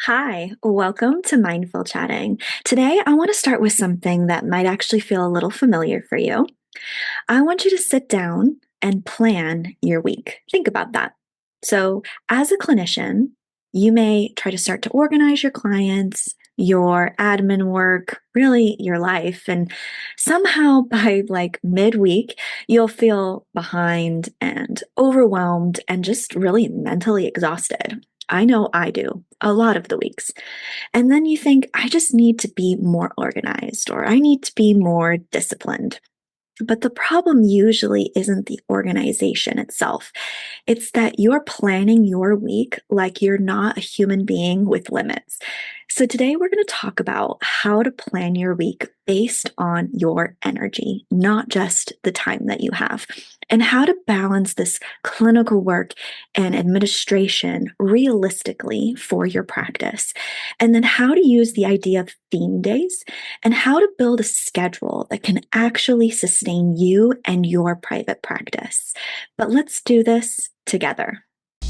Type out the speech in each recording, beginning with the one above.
Hi, welcome to Mindful Chatting. Today, I want to start with something that might actually feel a little familiar for you. I want you to sit down and plan your week. Think about that. So, as a clinician, you may try to start to organize your clients, your admin work, really your life. And somehow by like midweek, you'll feel behind and overwhelmed and just really mentally exhausted. I know I do a lot of the weeks. And then you think, I just need to be more organized or I need to be more disciplined. But the problem usually isn't the organization itself. It's that you're planning your week like you're not a human being with limits. So, today we're going to talk about how to plan your week based on your energy, not just the time that you have, and how to balance this clinical work and administration realistically for your practice. And then how to use the idea of theme days and how to build a schedule that can actually sustain you and your private practice. But let's do this together.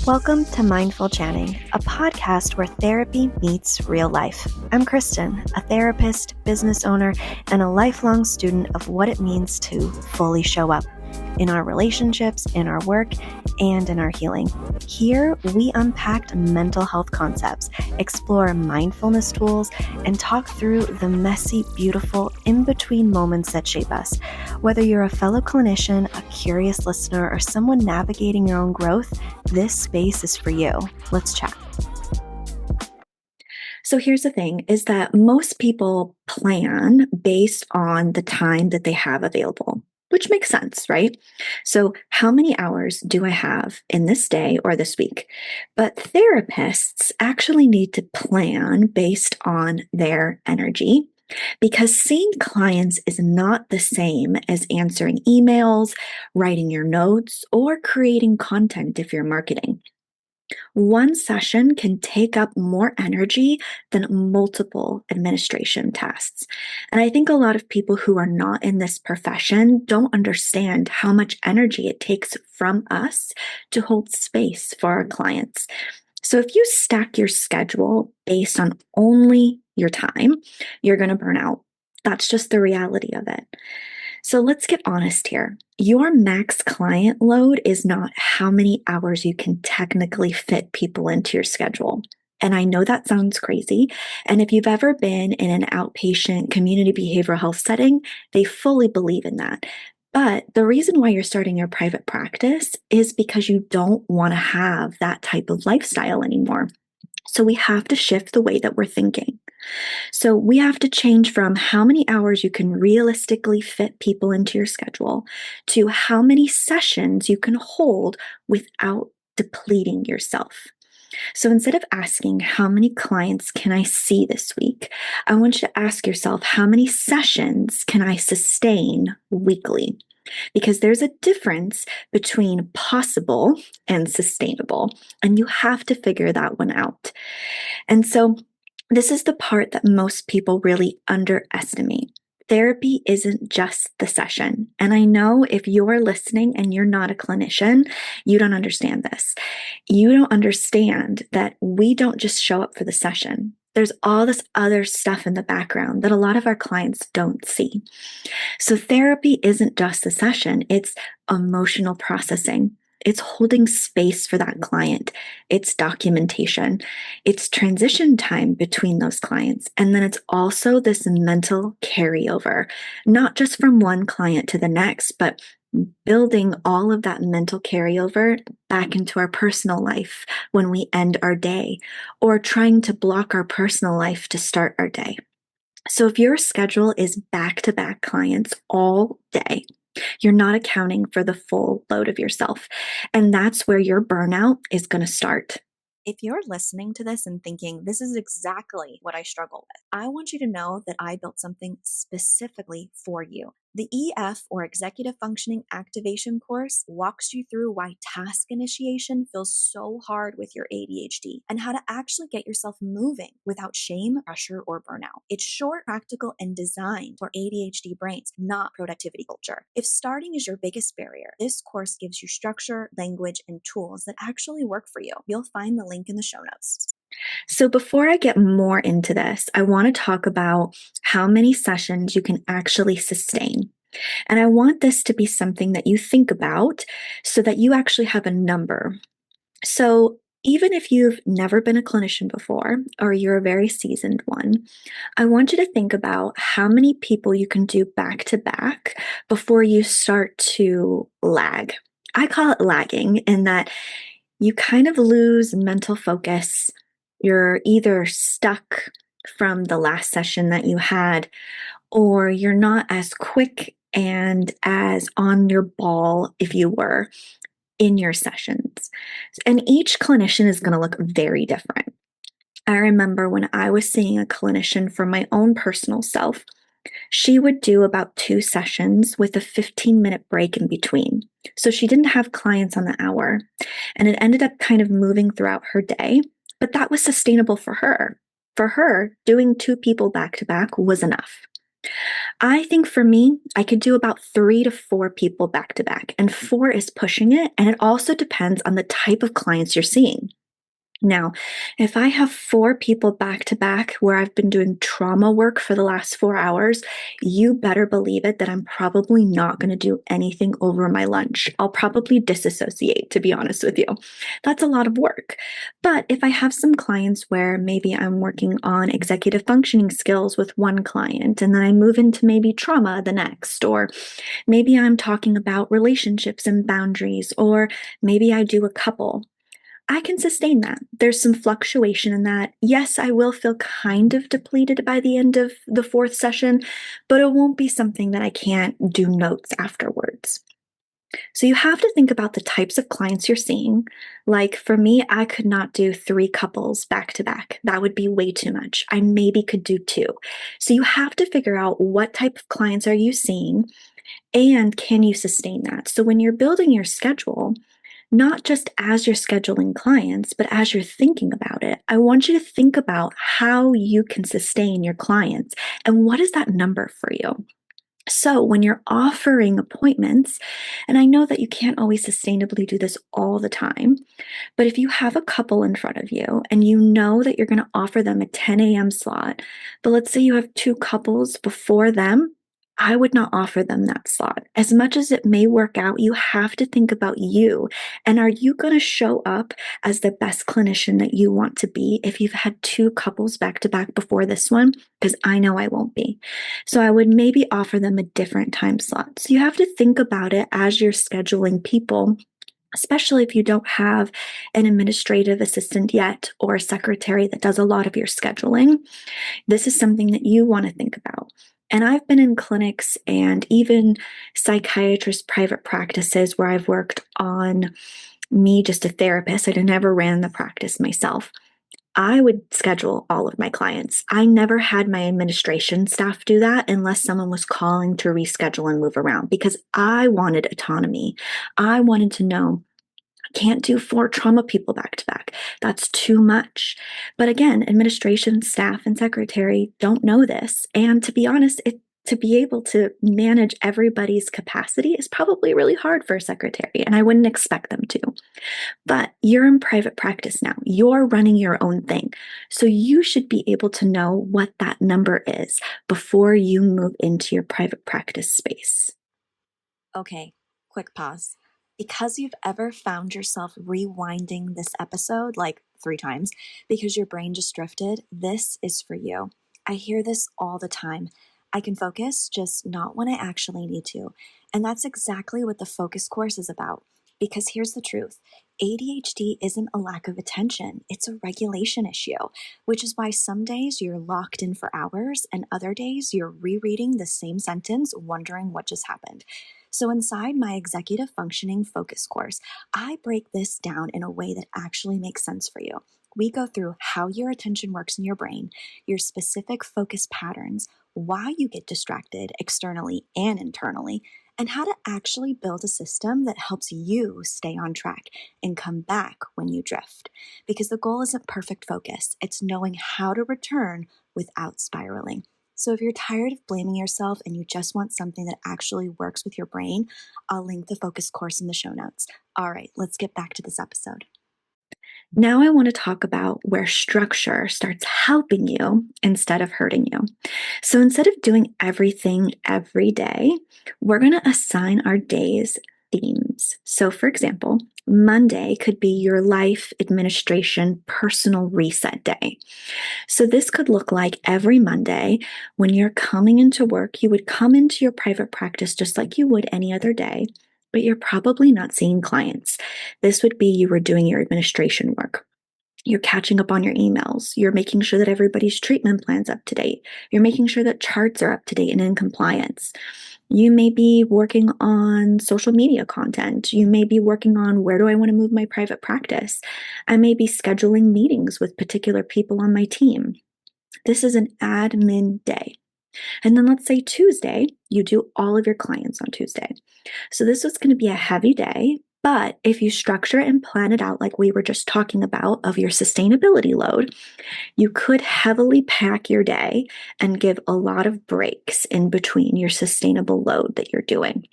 Welcome to Mindful Chatting, a podcast where therapy meets real life. I'm Kristen, a therapist, business owner, and a lifelong student of what it means to fully show up in our relationships, in our work, and in our healing. Here, we unpacked mental health concepts, explore mindfulness tools, and talk through the messy, beautiful, in-between moments that shape us. Whether you're a fellow clinician, a curious listener, or someone navigating your own growth, this space is for you. Let's chat. So here's the thing is that most people plan based on the time that they have available, which makes sense, right? So how many hours do I have in this day or this week? But therapists actually need to plan based on their energy because seeing clients is not the same as answering emails, writing your notes, or creating content if you're marketing. One session can take up more energy than multiple administration tasks. And I think a lot of people who are not in this profession don't understand how much energy it takes from us to hold space for our clients. So if you stack your schedule based on only your time, you're going to burn out. That's just the reality of it. So let's get honest here. Your max client load is not how many hours you can technically fit people into your schedule. And I know that sounds crazy. And if you've ever been in an outpatient community behavioral health setting, they fully believe in that. But the reason why you're starting your private practice is because you don't want to have that type of lifestyle anymore. So we have to shift the way that we're thinking. So we have to change from how many hours you can realistically fit people into your schedule to how many sessions you can hold without depleting yourself. So instead of asking, how many clients can I see this week? I want you to ask yourself, how many sessions can I sustain weekly? Because there's a difference between possible and sustainable, and you have to figure that one out. And so this is the part that most people really underestimate. Therapy isn't just the session. And I know if you're listening and you're not a clinician, you don't understand this. You don't understand that we don't just show up for the session. There's all this other stuff in the background that a lot of our clients don't see. So therapy isn't just the session, it's emotional processing. It's holding space for that client. It's documentation. It's transition time between those clients. And then it's also this mental carryover, not just from one client to the next, but building all of that mental carryover back into our personal life when we end our day, or trying to block our personal life to start our day. So if your schedule is back to back clients all day, you're not accounting for the full load of yourself. And that's where your burnout is going to start. If you're listening to this and thinking, this is exactly what I struggle with, I want you to know that I built something specifically for you. The EF, or Executive Functioning Activation course, walks you through why task initiation feels so hard with your ADHD and how to actually get yourself moving without shame, pressure, or burnout. It's short, practical, and designed for ADHD brains, not productivity culture. If starting is your biggest barrier, this course gives you structure, language, and tools that actually work for you. You'll find the link in the show notes. So, before I get more into this, I want to talk about how many sessions you can actually sustain. And I want this to be something that you think about so that you actually have a number. So, even if you've never been a clinician before or you're a very seasoned one, I want you to think about how many people you can do back to back before you start to lag. I call it lagging in that you kind of lose mental focus. You're either stuck from the last session that you had, or you're not as quick and as on your ball if you were in your sessions. And each clinician is going to look very different. I remember when I was seeing a clinician for my own personal self, she would do about 2 sessions with a 15-minute break in between. So she didn't have clients on the hour. And it ended up kind of moving throughout her day, but that was sustainable for her. For her, doing 2 people back to back was enough. I think for me, I could do about 3 to 4 people back to back, and 4 is pushing it. And it also depends on the type of clients you're seeing. Now, if I have 4 people back to back where I've been doing trauma work for the last 4 hours, you better believe it that I'm probably not going to do anything over my lunch. I'll probably disassociate, to be honest with you. That's a lot of work. But if I have some clients where maybe I'm working on executive functioning skills with one client, and then I move into maybe trauma the next, or maybe I'm talking about relationships and boundaries, or maybe I do a couple. I can sustain that. There's some fluctuation in that. Yes, I will feel kind of depleted by the end of the 4th session, but it won't be something that I can't do notes afterwards. So you have to think about the types of clients you're seeing. Like for me, I could not do 3 couples back to back. That would be way too much. I maybe could do 2. So you have to figure out what type of clients are you seeing and can you sustain that? So when you're building your schedule, not just as you're scheduling clients, but as you're thinking about it, I want you to think about how you can sustain your clients and what is that number for you. So, when you're offering appointments, and I know that you can't always sustainably do this all the time, but if you have a couple in front of you and you know that you're going to offer them a 10 a.m. slot, but let's say you have 2 couples before them, I would not offer them that slot. As much as it may work out, you have to think about you. And are you going to show up as the best clinician that you want to be if you've had 2 couples back to back before this one? Because I know I won't be. So I would maybe offer them a different time slot. So you have to think about it as you're scheduling people, especially if you don't have an administrative assistant yet or a secretary that does a lot of your scheduling. This is something that you want to think about. And I've been in clinics and even psychiatrist private practices where I've worked on me, just a therapist. I never ran the practice myself. I would schedule all of my clients. I never had my administration staff do that unless someone was calling to reschedule and move around because I wanted autonomy. I wanted to know can't do 4 trauma people back to back. That's too much. But again, administration staff and secretary don't know this. And to be honest, to be able to manage everybody's capacity is probably really hard for a secretary, and I wouldn't expect them to. But you're in private practice now. You're running your own thing. So you should be able to know what that number is before you move into your private practice space. Okay, quick pause. Because you've ever found yourself rewinding this episode like 3 times because your brain just drifted, this is for you. I hear this all the time. I can focus, just not when I actually need to. And that's exactly what the focus course is about. Because here's the truth, ADHD isn't a lack of attention, it's a regulation issue, which is why some days you're locked in for hours and other days you're rereading the same sentence, wondering what just happened. So, inside my executive functioning focus course, I break this down in a way that actually makes sense for you. We go through how your attention works in your brain, your specific focus patterns, why you get distracted externally and internally, and how to actually build a system that helps you stay on track and come back when you drift. Because the goal isn't perfect focus, it's knowing how to return without spiraling. So if you're tired of blaming yourself and you just want something that actually works with your brain, I'll link the focus course in the show notes. All right, let's get back to this episode. Now I want to talk about where structure starts helping you instead of hurting you. So instead of doing everything every day, we're going to assign our days themes. So, for example, Monday could be your life administration personal reset day. So, this could look like every Monday when you're coming into work, you would come into your private practice just like you would any other day, but you're probably not seeing clients. This would be you were doing your administration work. You're catching up on your emails. You're making sure that everybody's treatment plan's up to date. You're making sure that charts are up to date and in compliance. You may be working on social media content. You may be working on where do I want to move my private practice. I may be scheduling meetings with particular people on my team. This is an admin day. And then let's say Tuesday, you do all of your clients on Tuesday. So this was going to be a heavy day, but if you structure it and plan it out like we were just talking about of your sustainability load, you could heavily pack your day and give a lot of breaks in between your sustainable load that you're doing.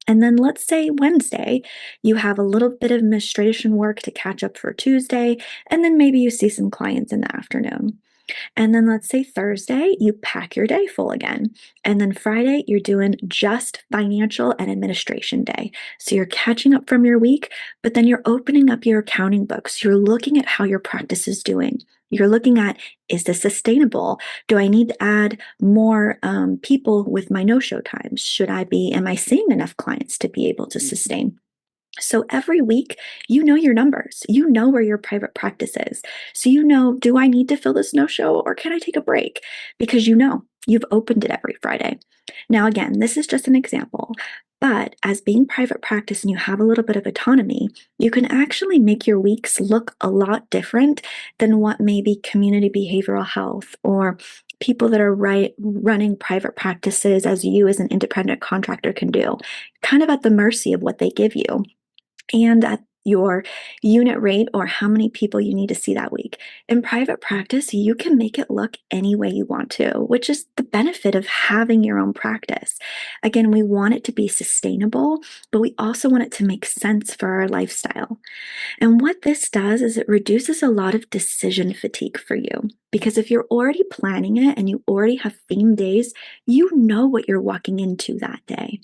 And then let's say Wednesday, you have a little bit of administration work to catch up for Tuesday, and then maybe you see some clients in the afternoon. And then let's say Thursday, you pack your day full again. And then Friday, you're doing just financial and administration day. So you're catching up from your week, but then you're opening up your accounting books. You're looking at how your practice is doing. You're looking at, is this sustainable? Do I need to add more people with my no-show times? Am I seeing enough clients to be able to sustain? So every week, you know your numbers. You know where your private practice is. So you know, do I need to fill this no show or can I take a break? Because you know you've opened it every Friday. Now, again, this is just an example, but as being private practice and you have a little bit of autonomy, you can actually make your weeks look a lot different than what maybe community behavioral health or people that are running private practices as you as an independent contractor can do, kind of at the mercy of what they give you and at your unit rate or how many people you need to see that week. In private practice, you can make it look any way you want to, which is the benefit of having your own practice. Again, we want it to be sustainable, but we also want it to make sense for our lifestyle. And what this does is it reduces a lot of decision fatigue for you. Because if you're already planning it and you already have theme days, you know what you're walking into that day.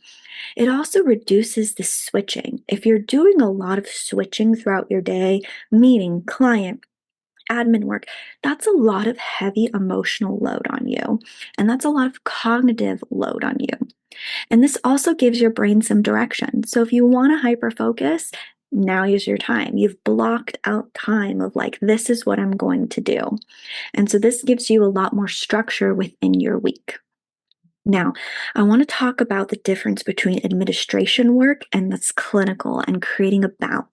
It also reduces the switching. If you're doing a lot of switching throughout your day, meeting, client, admin work, that's a lot of heavy emotional load on you. And that's a lot of cognitive load on you. And this also gives your brain some direction. So if you want to hyper focus, now is your time. You've blocked out time of like, this is what I'm going to do. And so this gives you a lot more structure within your week. Now, I want to talk about the difference between administration work and that's clinical and creating a balance.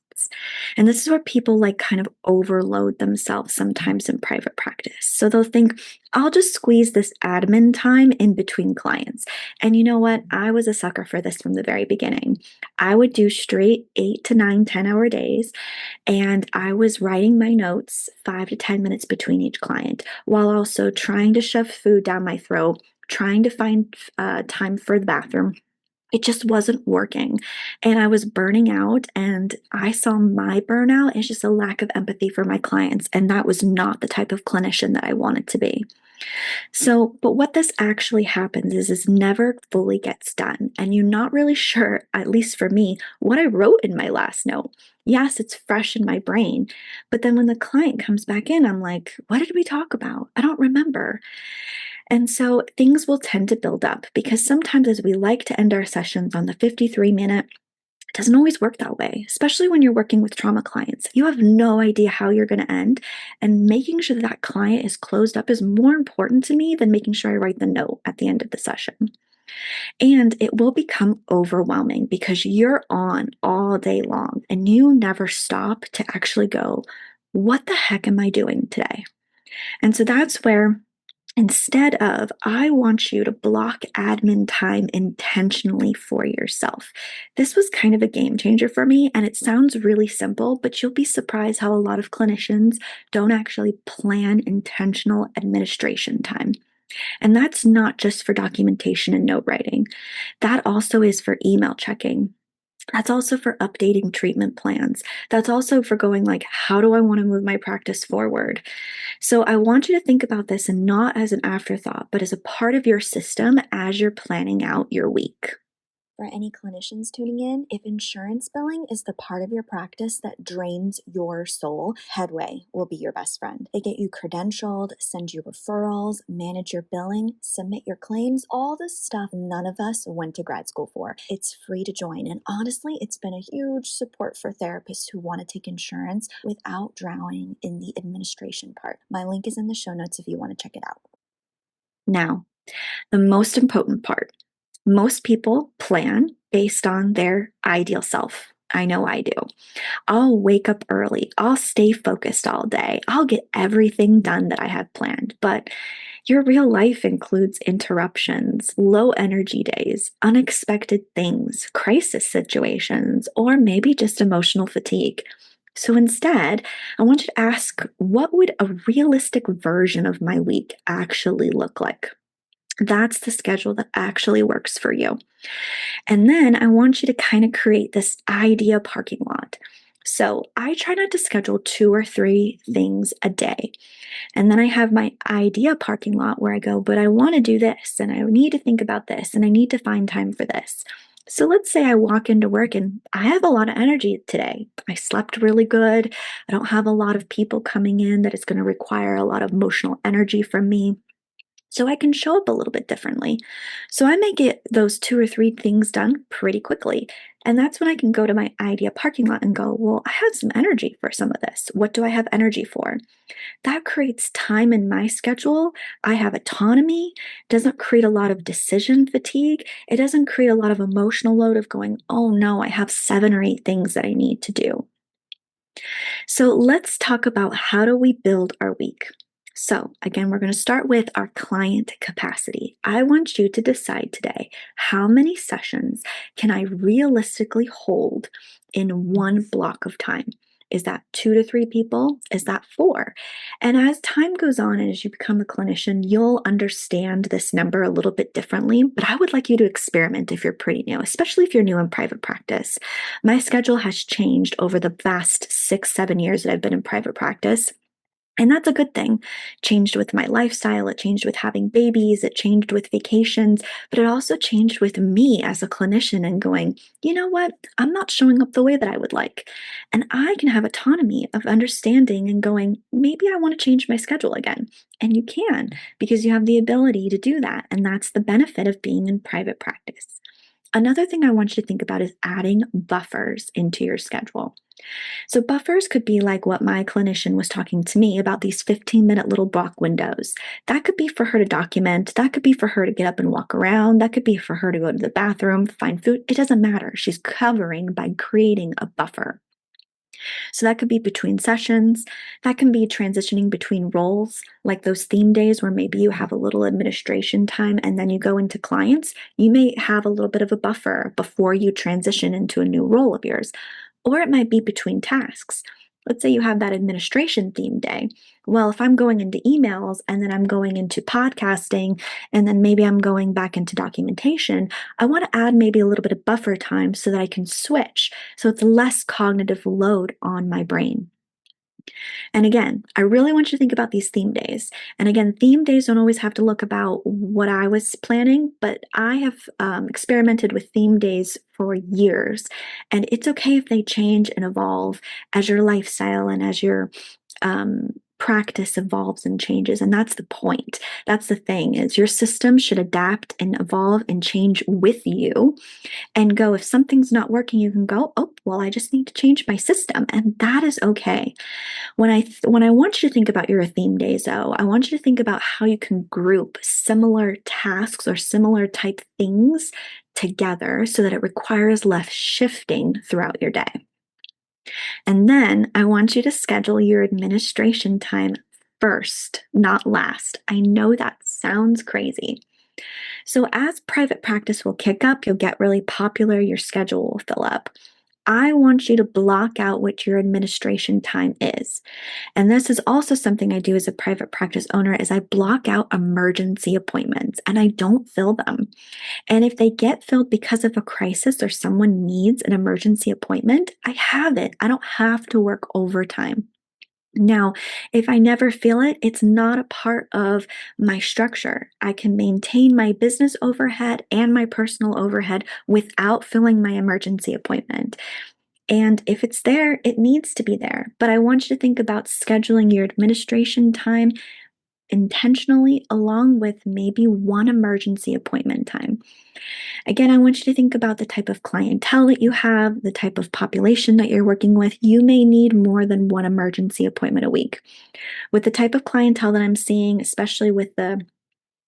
And this is where people like kind of overload themselves sometimes in private practice. So they'll think, I'll just squeeze this admin time in between clients. And you know what? I was a sucker for this from the very beginning. I would do straight 8 to 9, 10-hour days. And I was writing my notes 5 to 10 minutes between each client while also trying to shove food down my throat, trying to find time for the bathroom. It just wasn't working. And I was burning out, and I saw my burnout as just a lack of empathy for my clients. And that was not the type of clinician that I wanted to be. So, but what this actually happens is this never fully gets done. And you're not really sure, at least for me, what I wrote in my last note. Yes, it's fresh in my brain. But then when the client comes back in, I'm like, what did we talk about? I don't remember. And so things will tend to build up because sometimes as we like to end our sessions on the 53-minute, it doesn't always work that way, especially when you're working with trauma clients. You have no idea how you're going to end, and making sure that client is closed up is more important to me than making sure I write the note at the end of the session. And it will become overwhelming because you're on all day long and you never stop to actually go, what the heck am I doing today? And so that's where instead of, I want you to block admin time intentionally for yourself. This was kind of a game changer for me, and it sounds really simple, but you'll be surprised how a lot of clinicians don't actually plan intentional administration time. And that's not just for documentation and note writing. That also is for email checking. That's also for updating treatment plans. That's also for going like, how do I want to move my practice forward? So I want you to think about this and not as an afterthought, but as a part of your system as you're planning out your week. For any clinicians tuning in, if insurance billing is the part of your practice that drains your soul, Headway will be your best friend. They get you credentialed, send you referrals, manage your billing, submit your claims, all the stuff none of us went to grad school for. It's free to join, and honestly, it's been a huge support for therapists who want to take insurance without drowning in the administration part. My link is in the show notes if you want to check it out. Now, the most important part. Most people plan based on their ideal self. I know I do. I'll wake up early. I'll stay focused all day. I'll get everything done that I have planned. But your real life includes interruptions, low energy days, unexpected things, crisis situations, or maybe just emotional fatigue. So instead, I want you to ask, what would a realistic version of my week actually look like? That's the schedule that actually works for you. And then I want you to kind of create this idea parking lot. So I try not to schedule 2 or 3 things a day. And then I have my idea parking lot where I go, but I want to do this and I need to think about this and I need to find time for this. So let's say I walk into work and I have a lot of energy today. I slept really good. I don't have a lot of people coming in that is going to require a lot of emotional energy from me. So I can show up a little bit differently. So I may get those 2 or 3 things done pretty quickly. And that's when I can go to my idea parking lot and go, well, I have some energy for some of this. What do I have energy for? That creates time in my schedule. I have autonomy, doesn't create a lot of decision fatigue. It doesn't create a lot of emotional load of going, oh no, I have 7 or 8 things that I need to do. So let's talk about how do we build our week. So again, we're going to start with our client capacity. I want you to decide today, how many sessions can I realistically hold in one block of time? Is that 2 to 3 people? Is that 4? And as time goes on and as you become a clinician, you'll understand this number a little bit differently. But I would like you to experiment if you're pretty new, especially if you're new in private practice. My schedule has changed over the past 6, 7 years that I've been in private practice. And that's a good thing. Changed with my lifestyle, it changed with having babies, it changed with vacations, but it also changed with me as a clinician and going, you know what? I'm not showing up the way that I would like. And I can have autonomy of understanding and going, maybe I want to change my schedule again. And you can because you have the ability to do that. And that's the benefit of being in private practice. Another thing I want you to think about is adding buffers into your schedule. So, buffers could be like what my clinician was talking to me about, these 15-minute little block windows. That could be for her to document. That could be for her to get up and walk around. That could be for her to go to the bathroom, find food. It doesn't matter. She's covering by creating a buffer. So that could be between sessions. That can be transitioning between roles, like those theme days where maybe you have a little administration time and then you go into clients. You may have a little bit of a buffer before you transition into a new role of yours. Or it might be between tasks. Let's say you have that administration theme day. Well, if I'm going into emails and then I'm going into podcasting and then maybe I'm going back into documentation, I want to add maybe a little bit of buffer time so that I can switch. So it's less cognitive load on my brain. And again, I really want you to think about these theme days. And again, theme days don't always have to look about what I was planning, but I have experimented with theme days for years. And it's okay if they change and evolve as your lifestyle and as your practice evolves and changes. And that's the point. That's the thing, is your system should adapt and evolve and change with you, and go, if something's not working, you can go, oh, well, I just need to change my system. And that is okay. When I want you to think about your theme days, though, I want you to think about how you can group similar tasks or similar type things together so that it requires less shifting throughout your day. And then I want you to schedule your administration time first, not last. I know that sounds crazy. So as private practice will kick up, you'll get really popular, your schedule will fill up. I want you to block out what your administration time is. And this is also something I do as a private practice owner is I block out emergency appointments and I don't fill them. And if they get filled because of a crisis or someone needs an emergency appointment, I have it. I don't have to work overtime. Now, if I never feel it, it's not a part of my structure. I can maintain my business overhead and my personal overhead without filling my emergency appointment. And if it's there, it needs to be there. But I want you to think about scheduling your administration time intentionally, along with maybe one emergency appointment time. Again, I want you to think about the type of clientele that you have, the type of population that you're working with. You may need more than one emergency appointment a week. With the type of clientele that I'm seeing, especially with the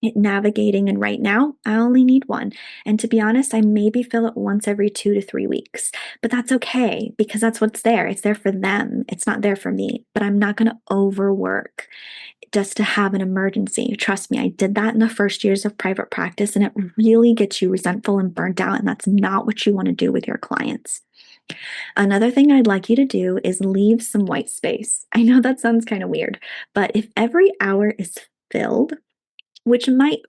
navigating, and right now, I only need one. And to be honest, I maybe fill it once every 2 to 3 weeks, but that's okay because that's what's there. It's there for them. It's not there for me, but I'm not going to overwork just to have an emergency. Trust me, I did that in the first years of private practice, and it really gets you resentful and burnt out. And that's not what you want to do with your clients. Another thing I'd like you to do is leave some white space. I know that sounds kind of weird, but if every hour is filled, which might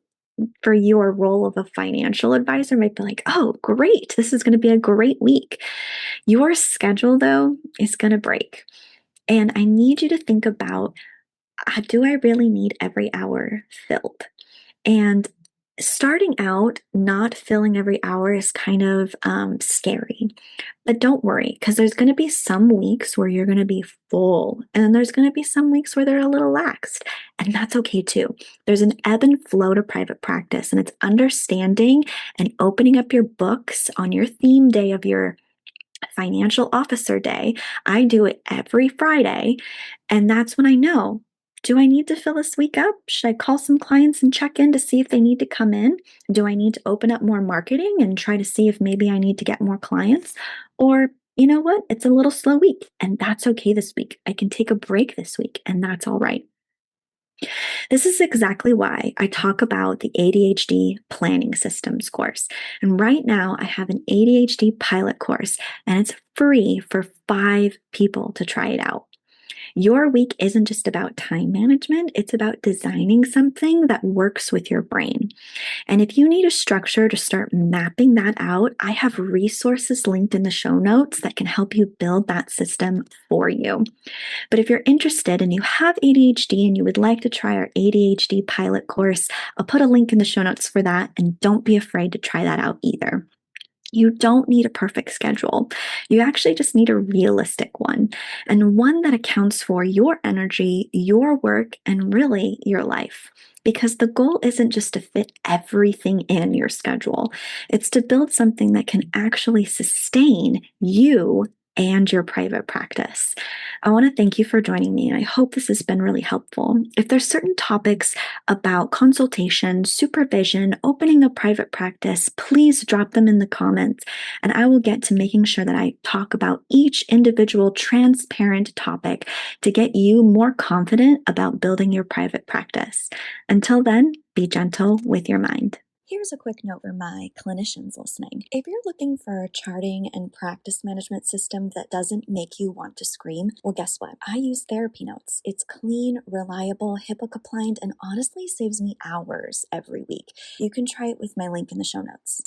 for your role of a financial advisor might be like, oh, great, this is going to be a great week. Your schedule, though, is going to break. And I need you to think about, do I really need every hour filled? And starting out, not filling every hour is kind of scary. But don't worry, because there's going to be some weeks where you're going to be full, and then there's going to be some weeks where they're a little laxed. And that's okay too. There's an ebb and flow to private practice, and it's understanding and opening up your books on your theme day of your financial officer day. I do it every Friday, and that's when I know, do I need to fill this week up? Should I call some clients and check in to see if they need to come in? Do I need to open up more marketing and try to see if maybe I need to get more clients? Or, you know what? It's a little slow week, and that's okay this week. I can take a break this week, and that's all right. This is exactly why I talk about the ADHD planning systems course. And right now, I have an ADHD pilot course, and it's free for 5 people to try it out. Your week isn't just about time management, it's about designing something that works with your brain. And if you need a structure to start mapping that out, I have resources linked in the show notes that can help you build that system for you. But if you're interested and you have ADHD and you would like to try our ADHD pilot course, I'll put a link in the show notes for that. And don't be afraid to try that out either. You don't need a perfect schedule. You actually just need a realistic one, and one that accounts for your energy, your work, and really your life. Because the goal isn't just to fit everything in your schedule, it's to build something that can actually sustain you and your private practice. I want to thank you for joining me, and I hope this has been really helpful. If there's certain topics about consultation, supervision, opening a private practice, please drop them in the comments, and I will get to making sure that I talk about each individual transparent topic to get you more confident about building your private practice. Until then, be gentle with your mind. Here's a quick note for my clinicians listening. If you're looking for a charting and practice management system that doesn't make you want to scream, well, guess what? I use TherapyNotes. It's clean, reliable, HIPAA compliant, and honestly saves me hours every week. You can try it with my link in the show notes.